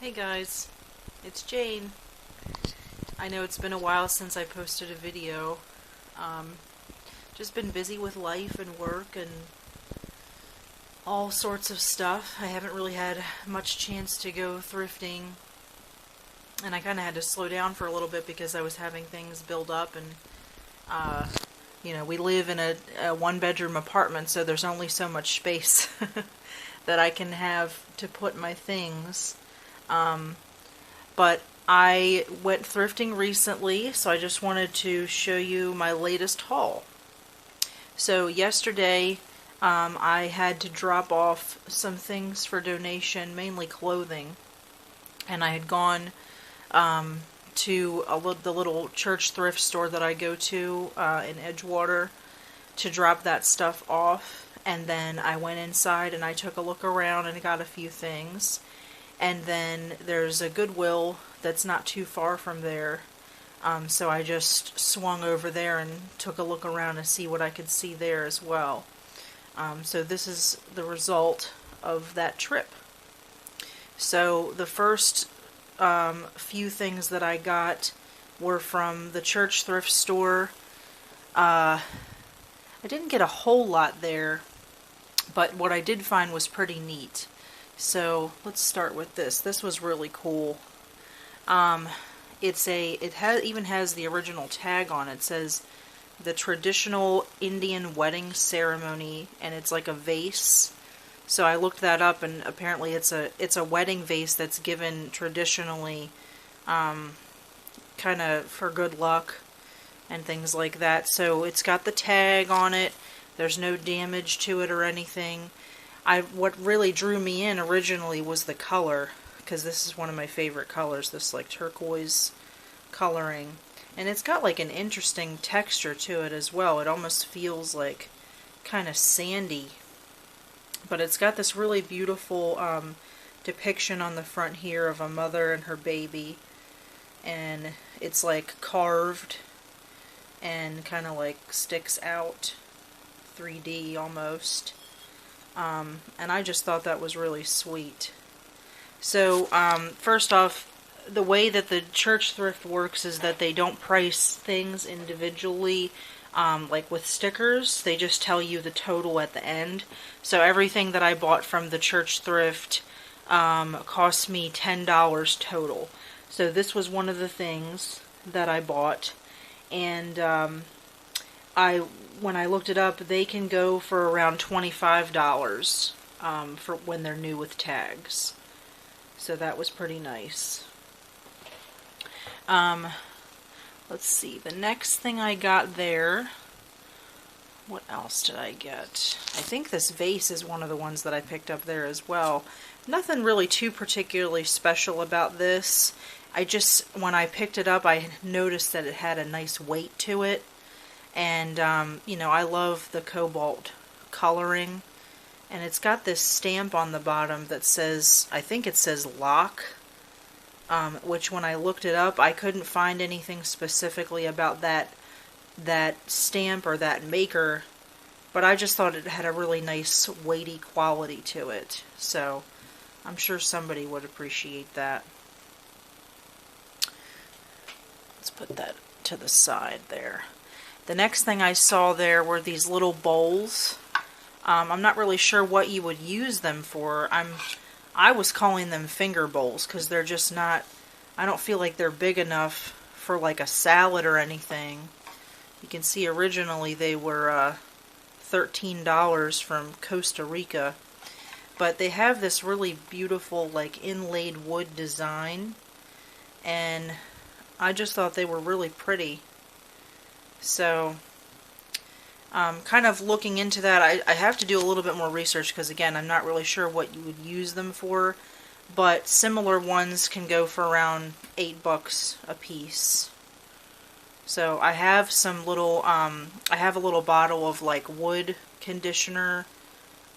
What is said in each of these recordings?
Hey guys, it's Jane. I know it's been a while since I posted a video. Um, just been busy with life and work and all sorts of stuff. I haven't really had much chance to go thrifting, and I kind of had to slow down for a little bit because I was having things build up and uh, we live in a one-bedroom apartment, so there's only so much space that I can have to put my things. Um, But I went thrifting recently, so I just wanted to show you my latest haul. So yesterday, I had to drop off some things for donation, mainly clothing, and I had gone to the little church thrift store that I go to in Edgewater to drop that stuff off, and then I went inside and I took a look around and got a few things. And then there's a Goodwill that's not too far from there. So I just swung over there and took a look around to see what I could see there as well. So this is the result of that trip. So the first few things that I got were from the church thrift store. I didn't get a whole lot there, but what I did find was pretty neat. So let's start with this. This was really cool. Even has the original tag on it. It says the traditional Indian wedding ceremony, and it's like a vase. So I looked that up, and apparently it's a wedding vase that's given traditionally, kind of for good luck and things like that. So it's got the tag on it. There's no damage to it or anything. What really drew me in originally was the color, because this is one of my favorite colors, this like turquoise coloring. And it's got like an interesting texture to it as well. It almost feels like kind of sandy. But it's got this really beautiful depiction on the front here of a mother and her baby. And it's like carved and kind of like sticks out 3D almost. And I just thought that was really sweet. So, first off, the way that the church thrift works is that they don't price things individually, like with stickers. They just tell you the total at the end. So everything that I bought from the church thrift cost me $10 total. So this was one of the things that I bought. And when I looked it up, they can go for around $25 for when they're new with tags. So that was pretty nice. Let's see. The next thing I got there. What else did I get? I think this vase is one of the ones that I picked up there as well. Nothing really too particularly special about this. When I picked it up, I noticed that it had a nice weight to it. And, I love the cobalt coloring. And it's got this stamp on the bottom that says, I think it says lock. Which when I looked it up, I couldn't find anything specifically about that stamp or that maker. But I just thought it had a really nice weighty quality to it. So, I'm sure somebody would appreciate that. Let's put that to the side there. The next thing I saw there were these little bowls. I'm not really sure what you would use them for. I was calling them finger bowls because they're just not, I don't feel like they're big enough for like a salad or anything. You can see originally they were $13 from Costa Rica. But they have this really beautiful like inlaid wood design. And I just thought they were really pretty. So, kind of looking into that, I have to do a little bit more research because, again, I'm not really sure what you would use them for. But similar ones can go for around $8 a piece. So I have some little, I have a little bottle of like wood conditioner,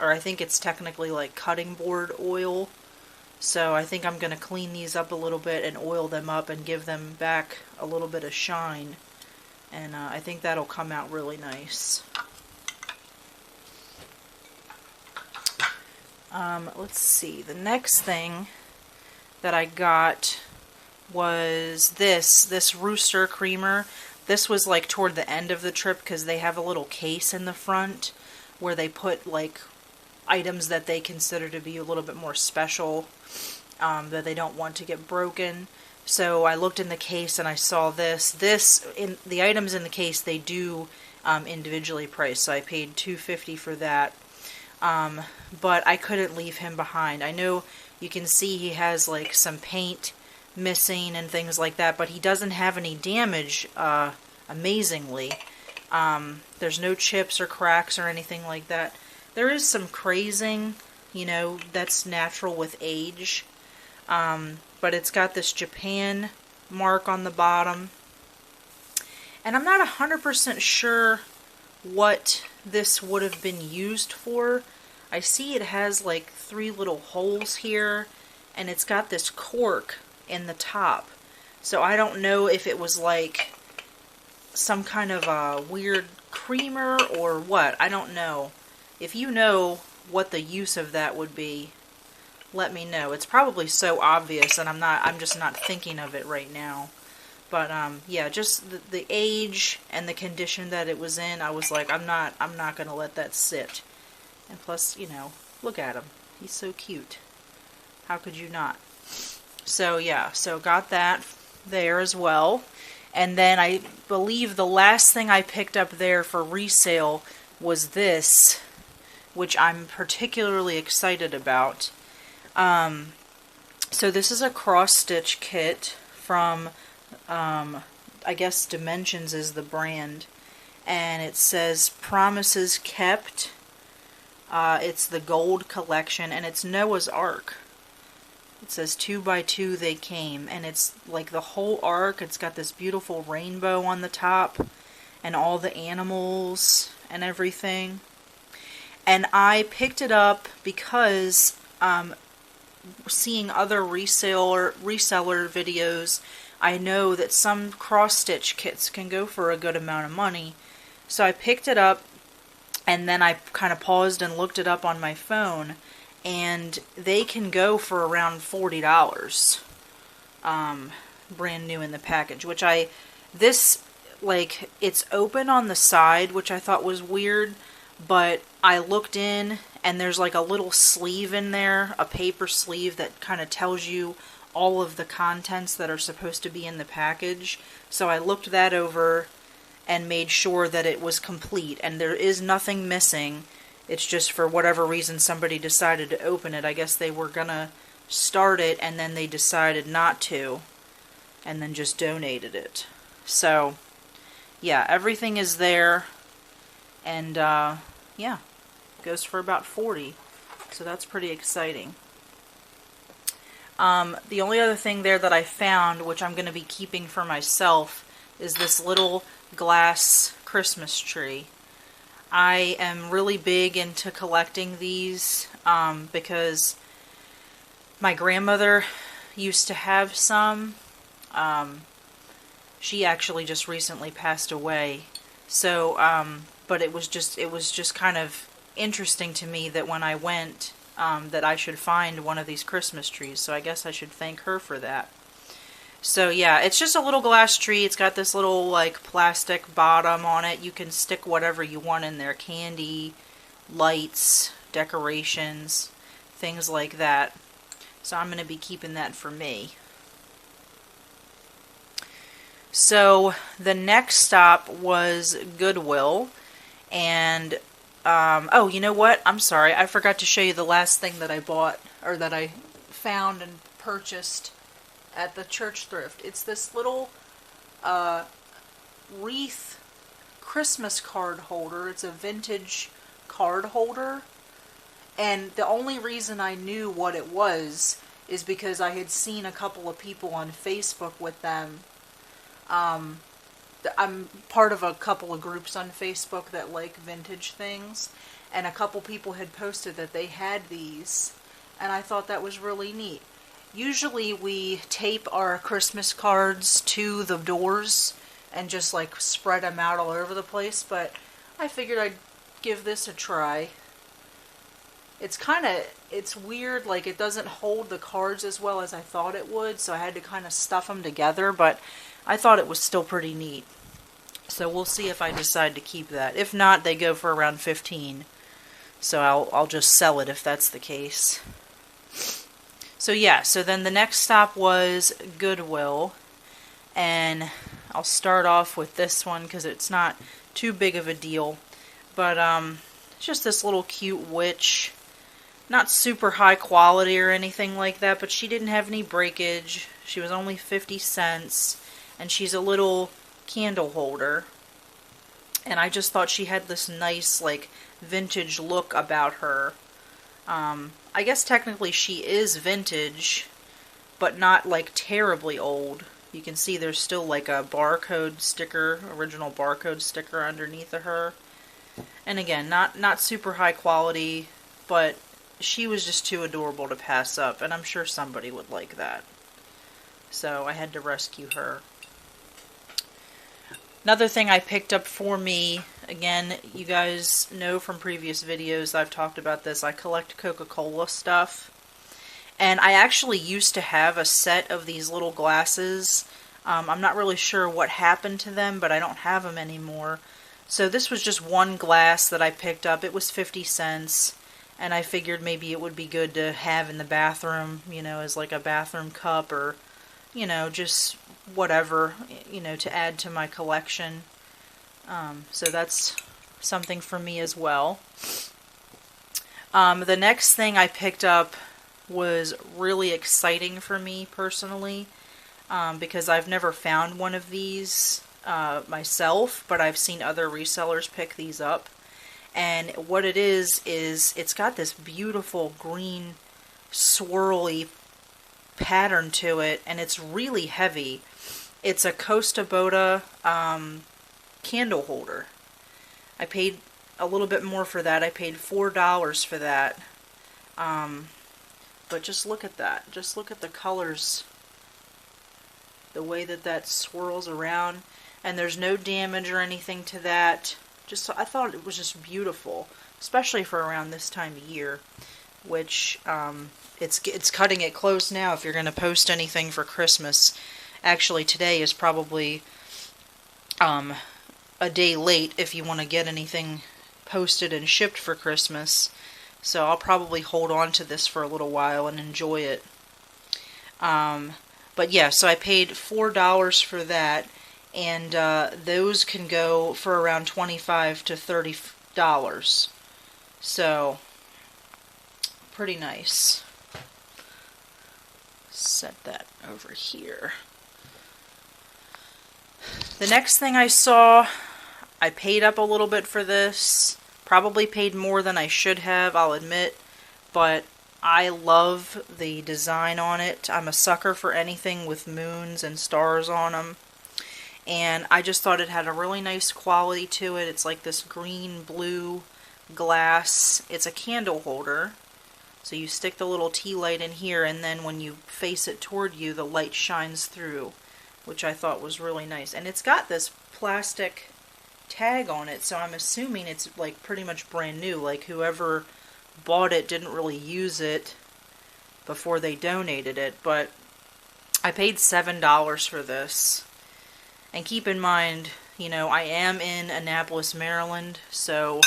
or I think it's technically like cutting board oil. So I think I'm going to clean these up a little bit and oil them up and give them back a little bit of shine. And I think that'll come out really nice. Let's see. The next thing that I got was this Rooster creamer. This was like toward the end of the trip because they have a little case in the front where they put like items that they consider to be a little bit more special, that they don't want to get broken. So I looked in the case and I saw this. In the items in the case, they do individually priced, so I paid $2.50 for that. But I couldn't leave him behind. I know you can see he has like some paint missing and things like that, but he doesn't have any damage, amazingly. There's no chips or cracks or anything like that. There is some crazing, you know, that's natural with age. But it's got this Japan mark on the bottom. And I'm not 100% sure what this would have been used for. I see it has like 3 little holes here, and it's got this cork in the top. So I don't know if it was like some kind of a weird creamer or what. I don't know. If you know what the use of that would be, let me know. It's probably so obvious, and I'm just not thinking of it right now. But yeah, just the age and the condition that it was in, I was like, I'm not gonna let that sit. And plus, you know, look at him. He's so cute. How could you not? So yeah, so got that there as well. And then I believe the last thing I picked up there for resale was this, which I'm particularly excited about. So this is a cross-stitch kit from, I guess Dimensions is the brand. And it says Promises Kept. It's the gold collection, and it's Noah's Ark. It says 2 by 2 they came, and it's like the whole ark. It's got this beautiful rainbow on the top, and all the animals and everything. And I picked it up because seeing other reseller videos, I know that some cross-stitch kits can go for a good amount of money. So I picked it up, and then I kind of paused and looked it up on my phone, and they can go for around $40, brand new in the package, which it's open on the side, which I thought was weird, but I looked in, and there's like a little sleeve in there, a paper sleeve that kind of tells you all of the contents that are supposed to be in the package. So I looked that over and made sure that it was complete, and there is nothing missing. It's just for whatever reason somebody decided to open it. I guess they were gonna start it and then they decided not to, and then just donated it. So yeah, everything is there, and yeah, goes for about $40, so that's pretty exciting. The only other thing there that I found, which I'm going to be keeping for myself, is this little glass Christmas tree. I am really big into collecting these because my grandmother used to have some. She actually just recently passed away. So, but it was just kind of interesting to me that when I went, that I should find one of these Christmas trees. So I guess I should thank her for that. So yeah, it's just a little glass tree. It's got this little like plastic bottom on it. You can stick whatever you want in there. Candy, lights, decorations, things like that. So I'm going to be keeping that for me. So the next stop was Goodwill. And, oh, you know what? I'm sorry. I forgot to show you the last thing that I bought, or that I found and purchased at the church thrift. It's this little wreath Christmas card holder. It's a vintage card holder. And the only reason I knew what it was is because I had seen a couple of people on Facebook with them. I'm part of a couple of groups on Facebook that like vintage things, and a couple people had posted that they had these, and I thought that was really neat. Usually we tape our Christmas cards to the doors and just like spread them out all over the place, but I figured I'd give this a try. it's weird, like it doesn't hold the cards as well as I thought it would, so I had to kind of stuff them together, but I thought it was still pretty neat. So we'll see if I decide to keep that. If not, they go for around 15. So I'll just sell it if that's the case. So yeah, so then the next stop was Goodwill, and I'll start off with this one because it's not too big of a deal, but it's just this little cute witch. Not super high quality or anything like that, but she didn't have any breakage. She was only 50 cents, and she's a little candle holder. And I just thought she had this nice, like, vintage look about her. I guess technically she is vintage, but not, like, terribly old. You can see there's still, like, a barcode sticker, original barcode sticker underneath of her. And again, not super high quality, but she was just too adorable to pass up, and I'm sure somebody would like that. So I had to rescue her. Another thing I picked up for me, again, you guys know from previous videos I've talked about this, I collect Coca-Cola stuff. And I actually used to have a set of these little glasses. I'm not really sure what happened to them, but I don't have them anymore. So this was just one glass that I picked up. It was 50 cents. And I figured maybe it would be good to have in the bathroom, you know, as like a bathroom cup or, you know, just whatever, you know, to add to my collection. So that's something for me as well. The next thing I picked up was really exciting for me personally, because I've never found one of these myself, but I've seen other resellers pick these up. And what it is it's got this beautiful green swirly pattern to it, and it's really heavy. It's a Costa Boda candle holder. I paid a little bit more for that. I paid $4 for that. But just look at that. Just look at the colors. The way that swirls around. And there's no damage or anything to that. I thought it was just beautiful, especially for around this time of year, which it's cutting it close now if you're going to post anything for Christmas. Actually, today is probably a day late if you want to get anything posted and shipped for Christmas. So I'll probably hold on to this for a little while and enjoy it. But yeah, so I paid $4 for that. And those can go for around $25 to $30. So, pretty nice. Set that over here. The next thing I saw, I paid up a little bit for this. Probably paid more than I should have, I'll admit. But I love the design on it. I'm a sucker for anything with moons and stars on them. And I just thought it had a really nice quality to it. It's like this green-blue glass. It's a candle holder. So you stick the little tea light in here, and then when you face it toward you, the light shines through, which I thought was really nice. And it's got this plastic tag on it, so I'm assuming it's like pretty much brand new. Like whoever bought it didn't really use it before they donated it. But I paid $7 for this. And keep in mind, you know, I am in Annapolis, Maryland, so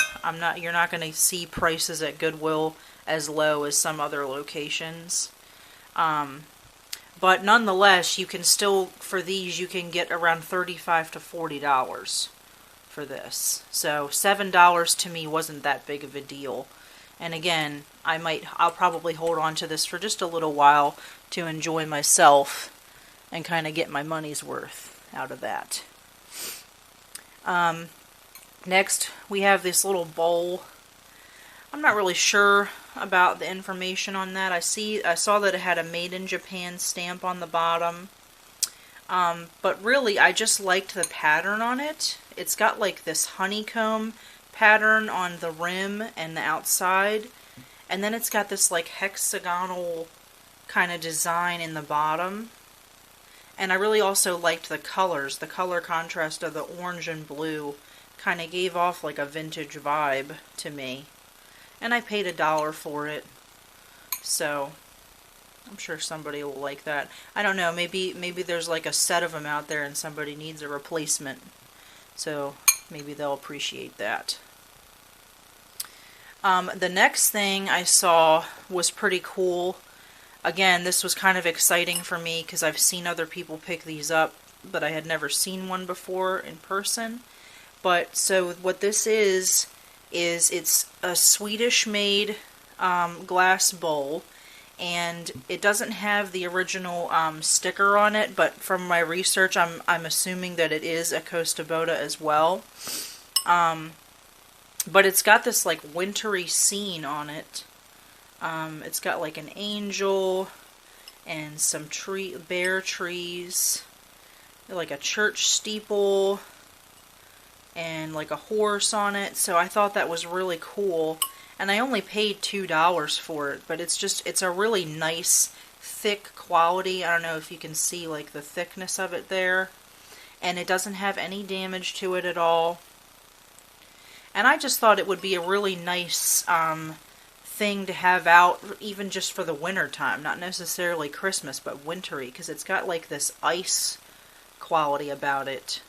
you're not going to see prices at Goodwill as low as some other locations. But nonetheless, you can still, for these, you can get around $35 to $40 for this. So $7 to me wasn't that big of a deal. And again, I'll probably hold on to this for just a little while to enjoy myself and kind of get my money's worth out of that. Next, we have this little bowl. I'm not really sure about the information on that. I saw that it had a Made in Japan stamp on the bottom. But really, I just liked the pattern on it. It's got like this honeycomb pattern on the rim and the outside. And then it's got this like hexagonal kind of design in the bottom. And I really also liked the colors. The color contrast of the orange and blue kind of gave off like a vintage vibe to me. And I paid $1 for it. So I'm sure somebody will like that. I don't know, maybe there's like a set of them out there and somebody needs a replacement. So maybe they'll appreciate that. The next thing I saw was pretty cool. Again, this was kind of exciting for me because I've seen other people pick these up, but I had never seen one before in person. But so what this is it's a Swedish-made glass bowl, and it doesn't have the original sticker on it, but from my research, I'm assuming that it is a Costa Boda as well. But it's got this like wintry scene on it. It's got like an angel and some bare trees, like a church steeple, and like a horse on it. So I thought that was really cool. And I only paid $2 for it, but it's a really nice, thick quality. I don't know if you can see like the thickness of it there. And it doesn't have any damage to it at all. And I just thought it would be a really nice thing to have out, even just for the winter time. Not necessarily Christmas, but wintry, because it's got like this ice quality about it.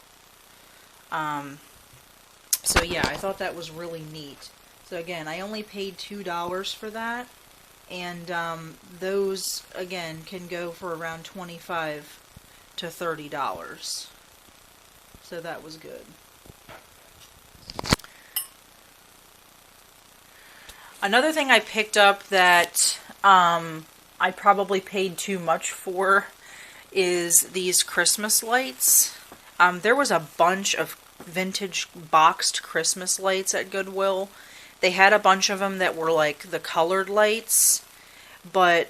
So yeah, I thought that was really neat. So again, I only paid $2 for that, and those, again, can go for around $25 to $30. So that was good. Another thing I picked up that I probably paid too much for is these Christmas lights. There was a bunch of vintage boxed Christmas lights at Goodwill. They had a bunch of them that were like the colored lights, but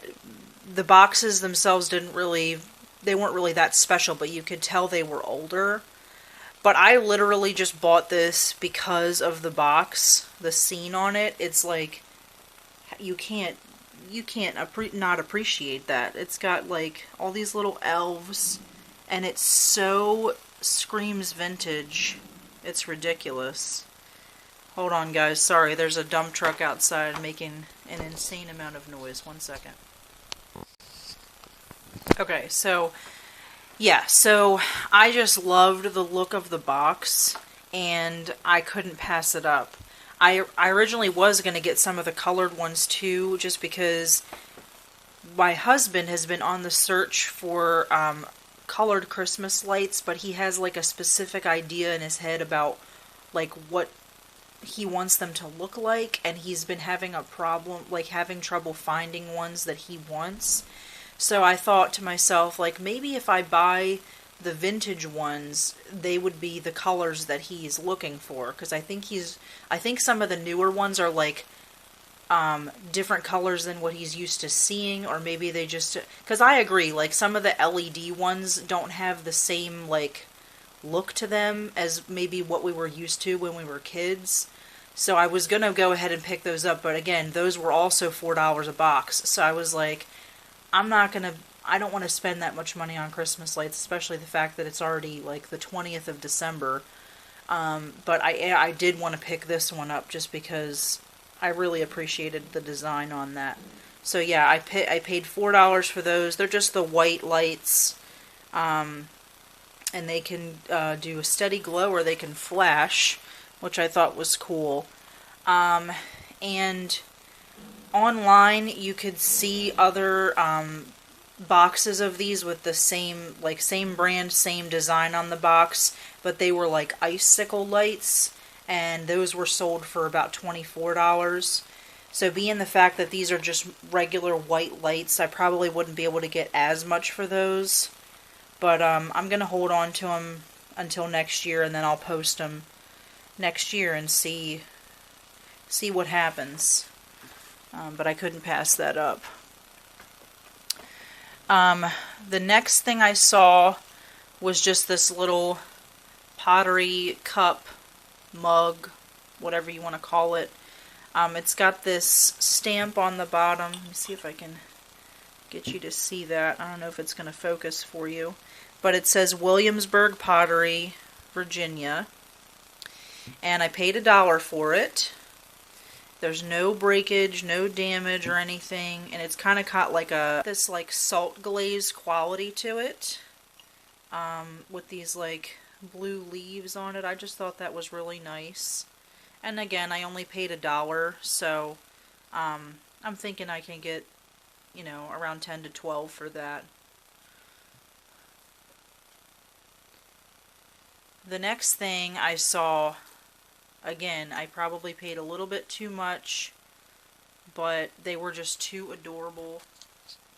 the boxes themselves weren't really that special, but you could tell they were older. But I literally just bought this because of the box, the scene on it. It's like, you can't not appreciate that. It's got like all these little elves, and it so screams vintage. It's ridiculous. Hold on, guys. Sorry, there's a dump truck outside making an insane amount of noise. 1 second. Okay, so yeah, so I just loved the look of the box, and I couldn't pass it up. I originally was going to get some of the colored ones too, just because my husband has been on the search for colored Christmas lights, but he has like a specific idea in his head about like what he wants them to look like, and he's been having a problem, like having trouble finding ones that he wants. So I thought to myself, like, maybe if I buy the vintage ones, they would be the colors that he's looking for, because I think some of the newer ones are like different colors than what he's used to seeing, or maybe they just, because I agree, like some of the LED ones don't have the same like look to them as maybe what we were used to when we were kids. So I was going to go ahead and pick those up, but again, those were also $4 a box. So I was like, I don't want to spend that much money on Christmas lights, especially the fact that it's already like the 20th of December. But I did want to pick this one up just because I really appreciated the design on that. So yeah, I paid $4 for those. They're just the white lights. And they can do a steady glow, or they can flash, which I thought was cool. And online you could see other boxes of these with the same brand, same design on the box, but they were like icicle lights, and those were sold for about $24. So being the fact that these are just regular white lights, I probably wouldn't be able to get as much for those. But I'm going to hold on to them until next year, and then I'll post them next year and see what happens. But I couldn't pass that up. The next thing I saw was just this little pottery cup, mug, whatever you want to call it. It's got this stamp on the bottom. Let me see if I can get you to see that. I don't know if it's going to focus for you. But it says Williamsburg Pottery, Virginia. And I paid $1 for it. There's no breakage, no damage or anything, and it's kind of got like this like salt glaze quality to it, with these like blue leaves on it. I just thought that was really nice. And again, I only paid $1, so I'm thinking I can get, you know, around 10 to 12 for that. The next thing I saw, again, I probably paid a little bit too much, but they were just too adorable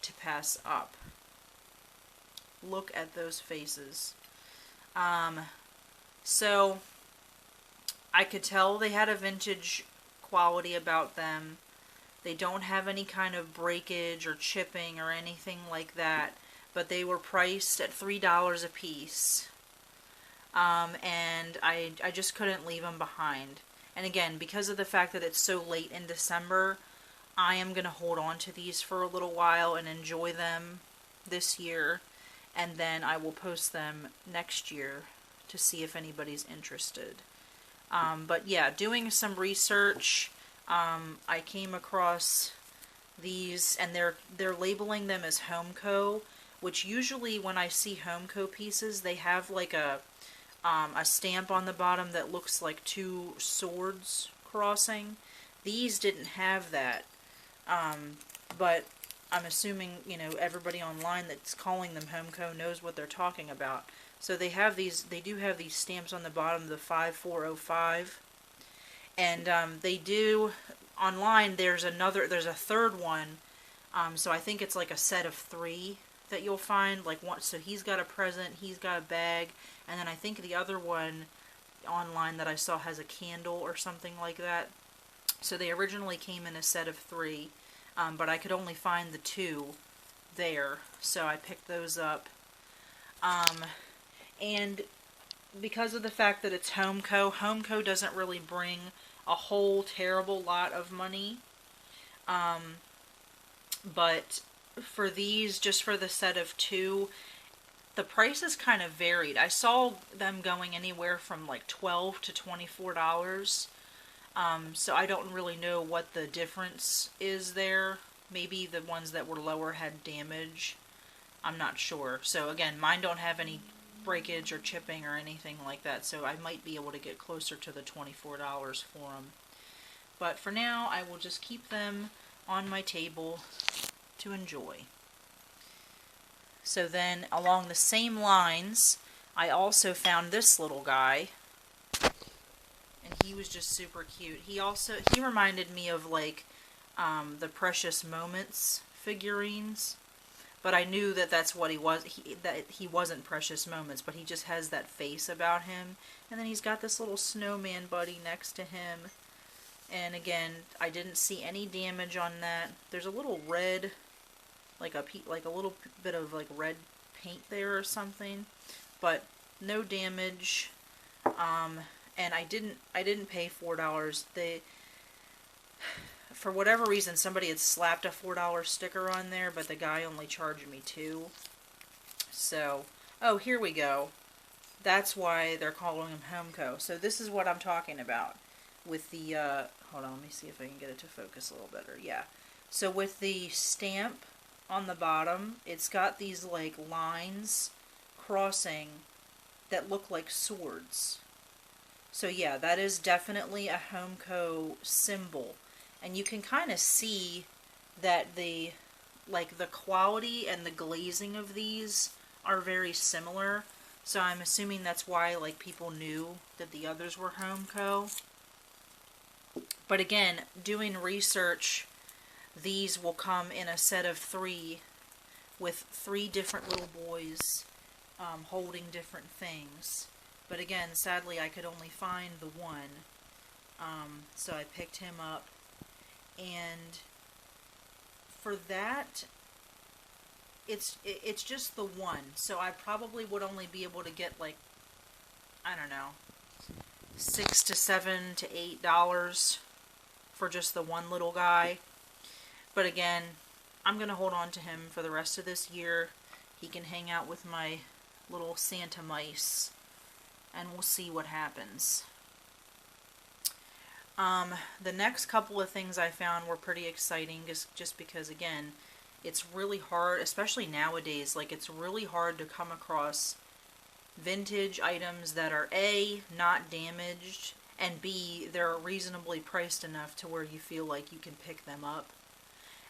to pass up. Look at those faces. So I could tell they had a vintage quality about them. They don't have any kind of breakage or chipping or anything like that, but they were priced at $3 a piece. And I just couldn't leave them behind. And again, because of the fact that it's so late in December, I am going to hold on to these for a little while and enjoy them this year, and then I will post them next year to see if anybody's interested. But yeah, doing some research, I came across these, and they're labeling them as Homeco, which usually when I see Homeco pieces, they have like a stamp on the bottom that looks like two swords crossing. These didn't have that, but I'm assuming, you know, everybody online that's calling them Homeco knows what they're talking about. So they have these, they do have these stamps on the bottom, the 5405, and they do, online there's a third one, so I think it's like a set of 3 that you'll find, like one, so he's got a present, he's got a bag, and then I think the other one online that I saw has a candle or something like that. So they originally came in a set of 3, but I could only find the 2 there, so I picked those up. And because of the fact that it's Homeco doesn't really bring a whole terrible lot of money, but for these, just for the set of 2, the prices kind of varied. I saw them going anywhere from like $12 to $24. So I don't really know what the difference is there. Maybe the ones that were lower had damage. I'm not sure. So again, mine don't have any breakage or chipping or anything like that, so I might be able to get closer to the $24 for them. But for now, I will just keep them on my table to enjoy. So then, along the same lines, I also found this little guy, and he was just super cute. He reminded me of like the Precious Moments figurines, but I knew that that's what he was. That he wasn't Precious Moments, but he just has that face about him. And then he's got this little snowman buddy next to him. And again, I didn't see any damage on that. There's a little red, like a little bit of like red paint there or something, but no damage. And I didn't pay $4. For whatever reason, somebody had slapped a $4 sticker on there, but the guy only charged me $2. So, oh, here we go. That's why they're calling him Homeco. So this is what I'm talking about with the, hold on, let me see if I can get it to focus a little better. Yeah. So with the stamp on the bottom, it's got these like lines crossing that look like swords. So yeah, that is definitely a Homeco symbol. And you can kind of see that the quality and the glazing of these are very similar. So I'm assuming that's why like people knew that the others were Homeco. But again, doing research, these will come in a set of 3 with 3 different little boys holding different things. But again, sadly, I could only find the one. So I picked him up. And for that, it's just the one. So I probably would only be able to get like, I don't know, $6 to $7 to $8 for just the one little guy. But again, I'm going to hold on to him for the rest of this year. He can hang out with my little Santa mice, and we'll see what happens. The next couple of things I found were pretty exciting, just because, again, it's really hard, especially nowadays, like, it's really hard to come across vintage items that are A, not damaged, and B, they're reasonably priced enough to where you feel like you can pick them up.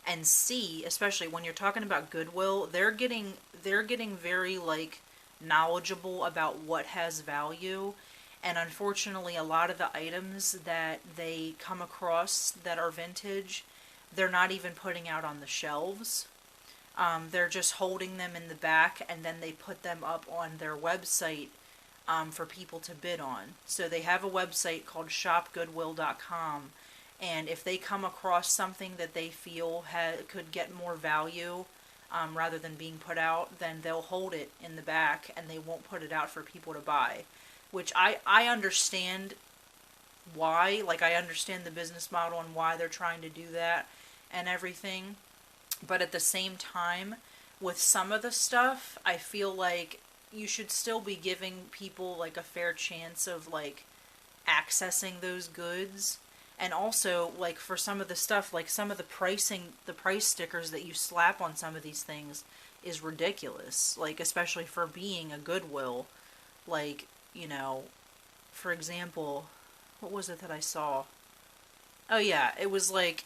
And C, especially when you're talking about Goodwill, they're getting very, like, knowledgeable about what has value. And unfortunately, a lot of the items that they come across that are vintage, they're not even putting out on the shelves. They're just holding them in the back, and then they put them up on their website for people to bid on. So they have a website called shopgoodwill.com, and if they come across something that they feel could get more value rather than being put out, then they'll hold it in the back and they won't put it out for people to buy. Which I understand why. Like, I understand the business model and why they're trying to do that and everything. But at the same time, with some of the stuff, I feel like you should still be giving people, like, a fair chance of, like, accessing those goods. And also, like, for some of the stuff, like, some of the price stickers that you slap on some of these things is ridiculous. Like, especially for being a Goodwill. Like, you know, for example, what was it that I saw? Oh yeah, it was like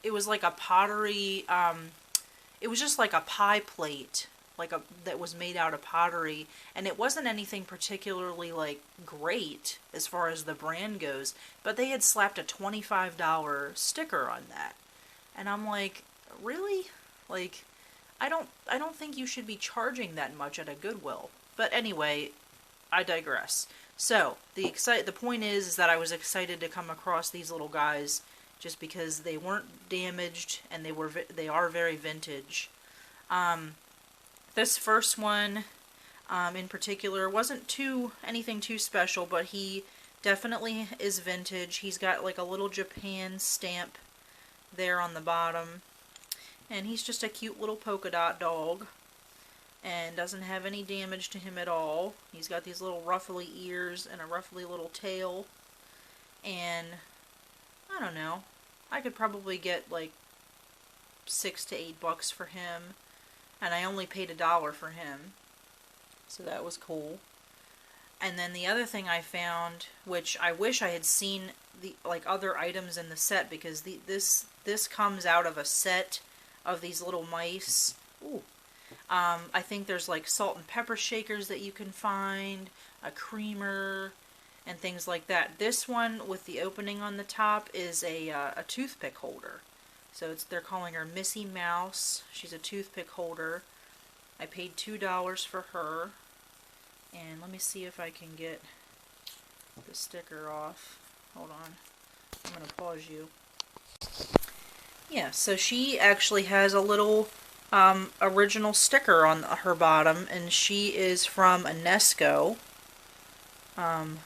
a pottery, it was just like a pie plate, that was made out of pottery, and it wasn't anything particularly, like, great as far as the brand goes, but they had slapped a $25 sticker on that. And I'm like, really? Like, I don't think you should be charging that much at a Goodwill. But anyway, I digress. So, the point is that I was excited to come across these little guys just because they weren't damaged and they are very vintage. This first one in particular wasn't anything too special, but he definitely is vintage. He's got, like, a little Japan stamp there on the bottom, and he's just a cute little polka dot dog and doesn't have any damage to him at all. He's got these little ruffly ears and a ruffly little tail, and I don't know, I could probably get like $6 to $8 for him, and I only paid $1 for him, so that was cool. And then the other thing I found, which I wish I had seen the other items in the set, because this comes out of a set of these little mice. Ooh. I think there's like salt and pepper shakers that you can find, a creamer, and things like that. This one with the opening on the top is a toothpick holder. So they're calling her Missy Mouse. She's a toothpick holder. I paid $2 for her. And let me see if I can get the sticker off. Hold on. I'm going to pause you. Yeah, so she actually has a little original sticker on her bottom, and she is from Enesco,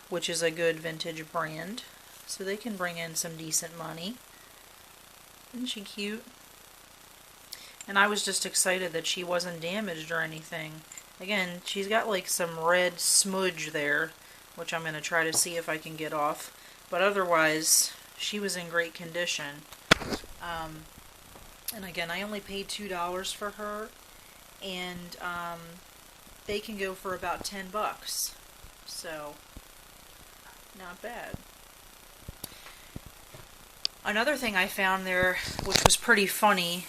which is a good vintage brand. So they can bring in some decent money. Isn't she cute? And I was just excited that she wasn't damaged or anything. Again, she's got like some red smudge there, which I'm going to try to see if I can get off. But otherwise, she was in great condition. And again, I only paid $2 for her, and they can go for about $10. So, not bad. Another thing I found there, which was pretty funny,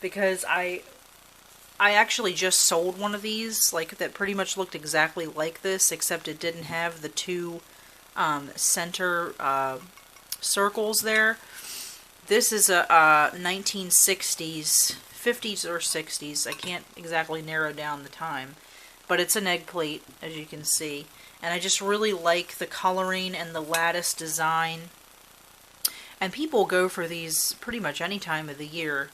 because I actually just sold one of these, like, that pretty much looked exactly like this, except it didn't have the two center circles there. This is a 1960s, 50s or 60s, I can't exactly narrow down the time, but it's an egg plate, as you can see. And I just really like the coloring and the lattice design. And people go for these pretty much any time of the year.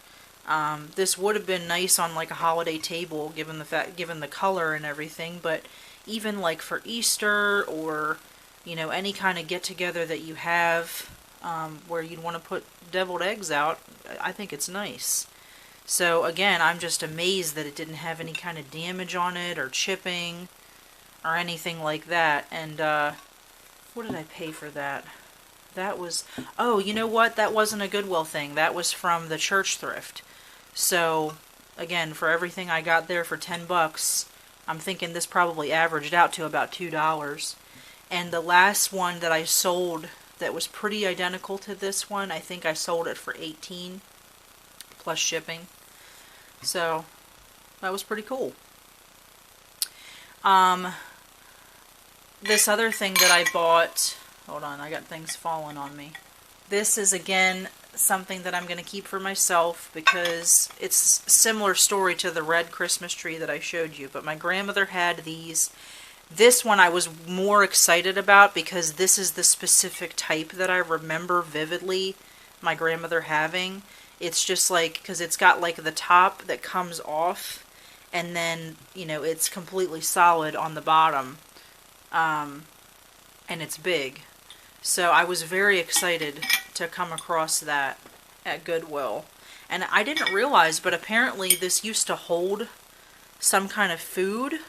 This would have been nice on like a holiday table, given the color and everything. But even like for Easter, or any kind of get together that you have, where you'd want to put deviled eggs out, I think it's nice. So again, I'm just amazed that it didn't have any kind of damage on it or chipping or anything like that. And What did I pay for that? That was, oh, you know what? That wasn't a Goodwill thing. That was from the church thrift. So, again, for everything I got there for $10, I'm thinking this probably averaged out to about $2. And the last one that I sold that was pretty identical to this one, I think I sold it for $18 plus shipping. So, that was pretty cool. This other thing that I bought, hold on, I got things falling on me. This is, again, something that I'm going to keep for myself because it's a similar story to the red Christmas tree that I showed you. But my grandmother had these. This one I was more excited about because this is the specific type that I remember vividly my grandmother having. It's just like, because it's got like the top that comes off and then, you know, it's completely solid on the bottom. And it's big. So I was very excited to come across that at Goodwill. And I didn't realize, but apparently this used to hold some kind of food.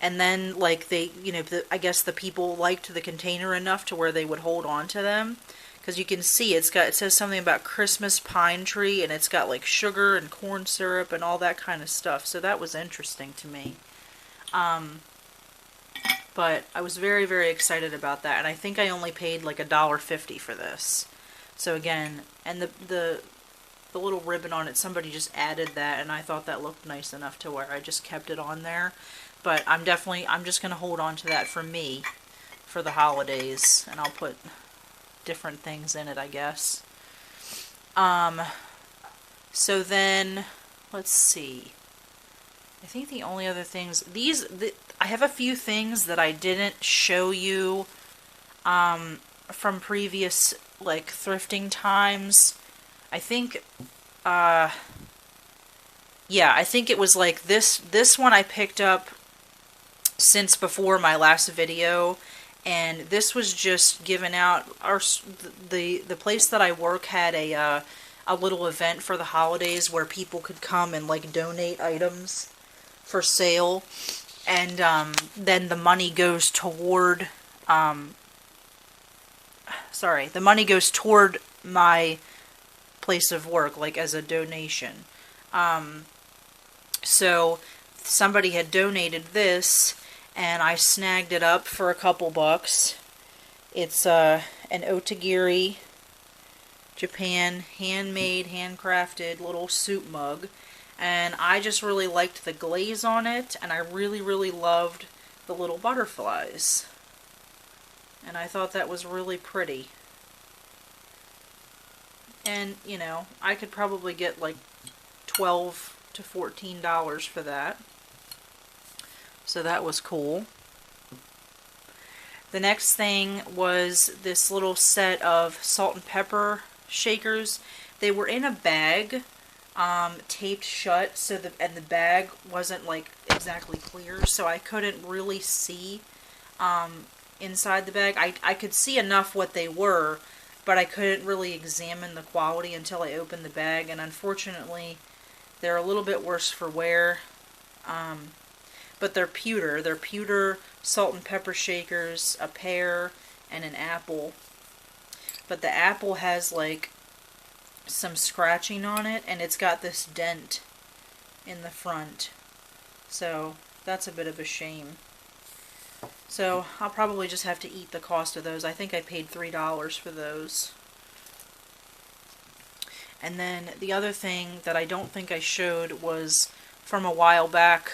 And then, like, they, you know, I guess the people liked the container enough to where they would hold on to them. Because you can see it says something about Christmas pine tree, and it's got like sugar and corn syrup and all that kind of stuff. So that was interesting to me. But I was very, very excited about that. And I think I only paid like $1.50 for this. So again, and the little ribbon on it, somebody just added that, and I thought that looked nice enough to where I just kept it on there. But I'm just going to hold on to that for me for the holidays. And I'll put different things in it, I guess. So then, let's see. I think the only other things, I have a few things that I didn't show you from previous, like, thrifting times. I think, yeah, I think it was like this one I picked up since before my last video, and this was just given out. The place that I work had a little event for the holidays where people could come and like donate items for sale, and then the money goes toward the money goes toward my place of work, like as a donation. So somebody had donated this, and I snagged it up for a couple bucks. It's an Otagiri, Japan, handmade, handcrafted little soup mug. And I just really liked the glaze on it, and I really, really loved the little butterflies. And I thought that was really pretty. And, you know, I could probably get like $12 to $14 for that. So that was cool. The next thing was this little set of salt and pepper shakers. They were in a bag, taped shut, so the bag wasn't like exactly clear, so I couldn't really see inside the bag. I could see enough what they were, but I couldn't really examine the quality until I opened the bag, and unfortunately they're a little bit worse for wear. But they're pewter. They're pewter salt and pepper shakers, a pear, and an apple. But the apple has like some scratching on it, and it's got this dent in the front. So that's a bit of a shame. So I'll probably just have to eat the cost of those. I think I paid $3 for those. And then the other thing that I don't think I showed was from a while back,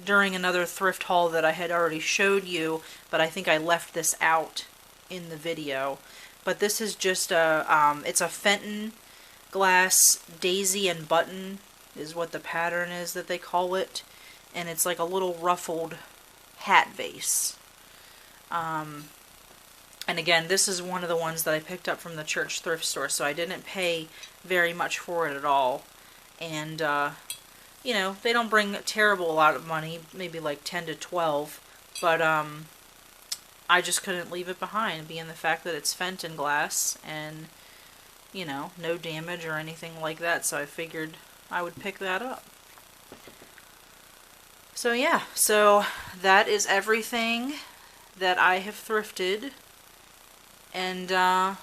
during another thrift haul that I had already showed you, but I think I left this out in the video. But this is just it's a Fenton glass daisy and button is what the pattern is that they call it. And it's like a little ruffled hat vase. And again, this is one of the ones that I picked up from the church thrift store, so I didn't pay very much for it at all. And, you know, they don't bring a terrible lot of money, maybe like 10 to 12, but I just couldn't leave it behind, being the fact that it's Fenton glass and, you know, no damage or anything like that, so I figured I would pick that up. So yeah, so that is everything that I have thrifted, and I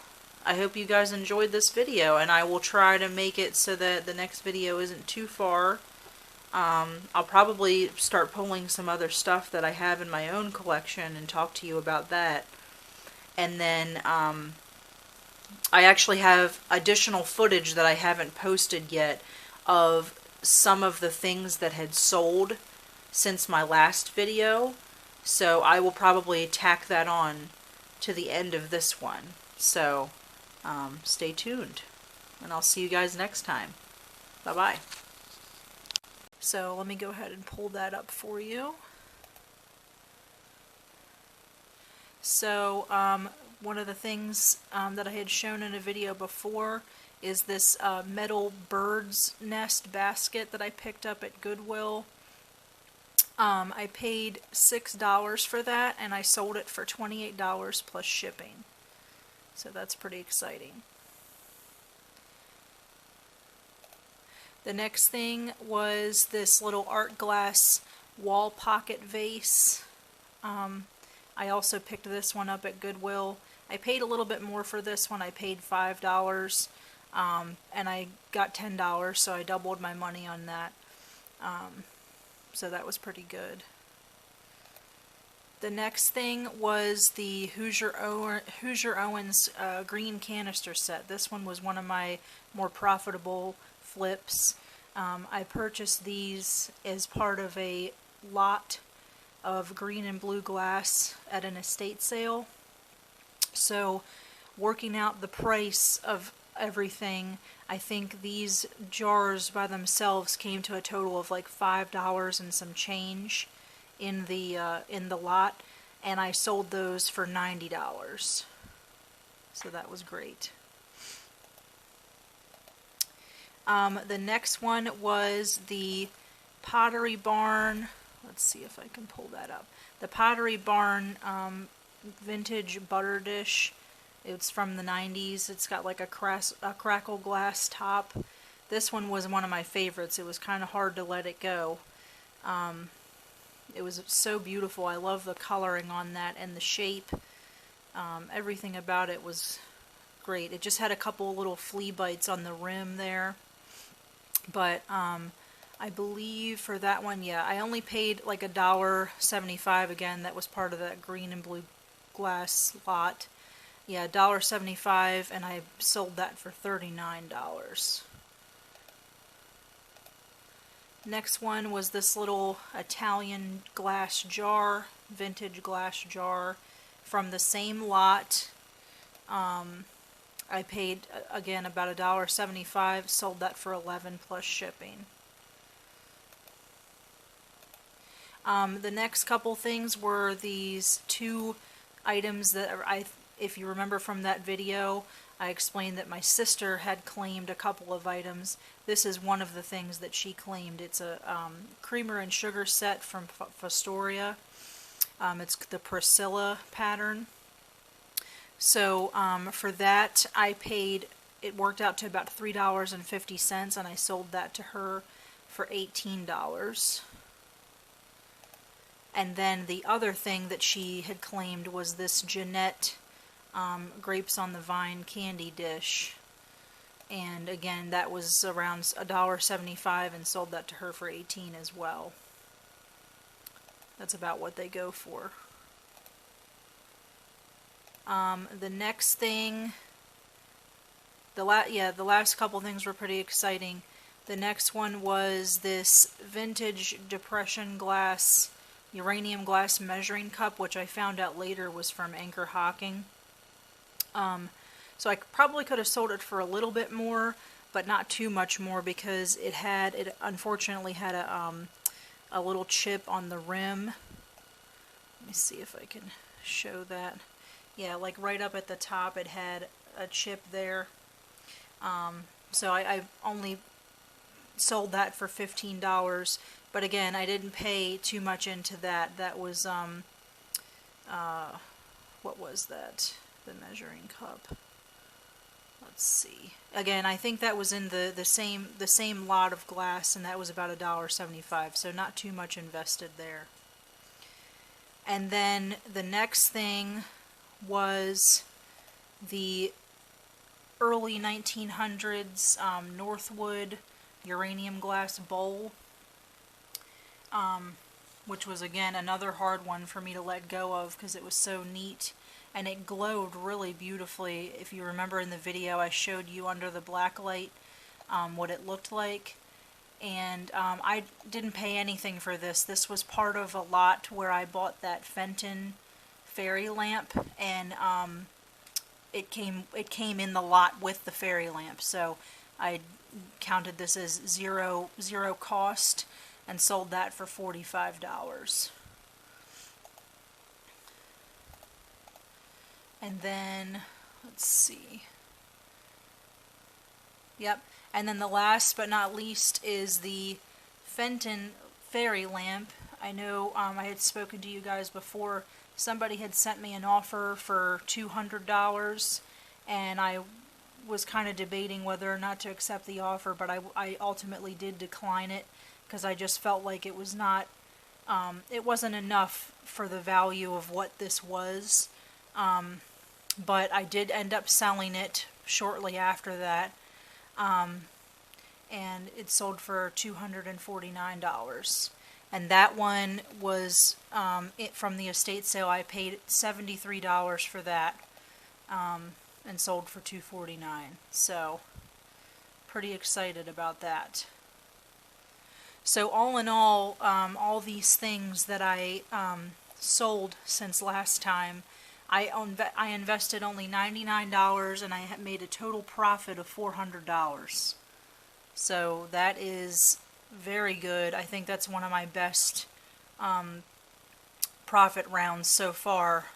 hope you guys enjoyed this video, and I will try to make it so that the next video isn't too far. I'll probably start pulling some other stuff that I have in my own collection and talk to you about that. And then I actually have additional footage that I haven't posted yet of some of the things that had sold since my last video. So I will probably tack that on to the end of this one. So stay tuned, and I'll see you guys next time. Bye-bye. So let me go ahead and pull that up for you. So one of the things that I had shown in a video before is this metal bird's nest basket that I picked up at Goodwill. I paid $6 for that, and I sold it for $28 plus shipping. So that's pretty exciting. The next thing was this little art glass wall pocket vase. I also picked this one up at Goodwill. I paid a little bit more for this one. I paid $5, and I got $10, so I doubled my money on that. So that was pretty good. The next thing was the Hoosier Owens green canister set. This one was one of my more profitable flips. I purchased these as part of a lot of green and blue glass at an estate sale. So working out the price of everything, I think these jars by themselves came to a total of like $5 and some change in the lot, and I sold those for $90. So that was great. The next one was the Pottery Barn. Let's see if I can pull that up. The Pottery Barn vintage butter dish. It's from the 90s. It's got like a crackle glass top. This one was one of my favorites. It was kind of hard to let it go. It was so beautiful. I love the coloring on that and the shape. Everything about it was great. It just had a couple little flea bites on the rim there. But I believe for that one, yeah, I only paid like $1.75 again. That was part of that green and blue glass lot. Yeah, $1.75, and I sold that for $39. Next one was this little Italian glass jar, vintage glass jar from the same lot. I paid, again, about $1.75, sold that for $11 plus shipping. The next couple things were these two items that if you remember from that video, I explained that my sister had claimed a couple of items. This is one of the things that she claimed. It's a creamer and sugar set from Fostoria. It's the Priscilla pattern. So for that, I paid, it worked out to about $3.50, and I sold that to her for $18. And then the other thing that she had claimed was this Jeanette Grapes on the Vine candy dish. And again, that was around $1.75, and sold that to her for $18 as well. That's about what they go for. The next thing, the last couple things were pretty exciting. The next one was this vintage depression glass, uranium glass measuring cup, which I found out later was from Anchor Hocking. So I probably could have sold it for a little bit more, but not too much more, because it unfortunately had a little chip on the rim. Let me see if I can show that. Yeah, like right up at the top it had a chip there. So I only sold that for $15, but again, I didn't pay too much into that. That was, what was that? The measuring cup. Let's see. Again, I think that was in the same lot of glass, and that was about $1.75, so not too much invested there. And then the next thing was the early 1900s Northwood uranium glass bowl, which was again another hard one for me to let go of because it was so neat and it glowed really beautifully. If you remember in the video I showed you under the black light what it looked like. And I didn't pay anything for this. This was part of a lot where I bought that Fenton fairy lamp, and it came in the lot with the fairy lamp. So I counted this as zero cost and sold that for $45. And then let's see. Yep. And then the last but not least is the Fenton fairy lamp. I know I had spoken to you guys before. Somebody had sent me an offer for $200, and I was kind of debating whether or not to accept the offer, but I ultimately did decline it because I just felt like it was not, it wasn't enough for the value of what this was. But I did end up selling it shortly after that. And it sold for $249. And that one was from the estate sale. I paid $73 for that, and sold for $249. So pretty excited about that. So all in all these things that I sold since last time, I invested only $99 and I made a total profit of $400. So that is very good. I think that's one of my best profit rounds so far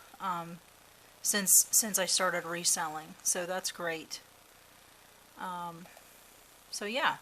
since I started reselling. So that's great. So yeah,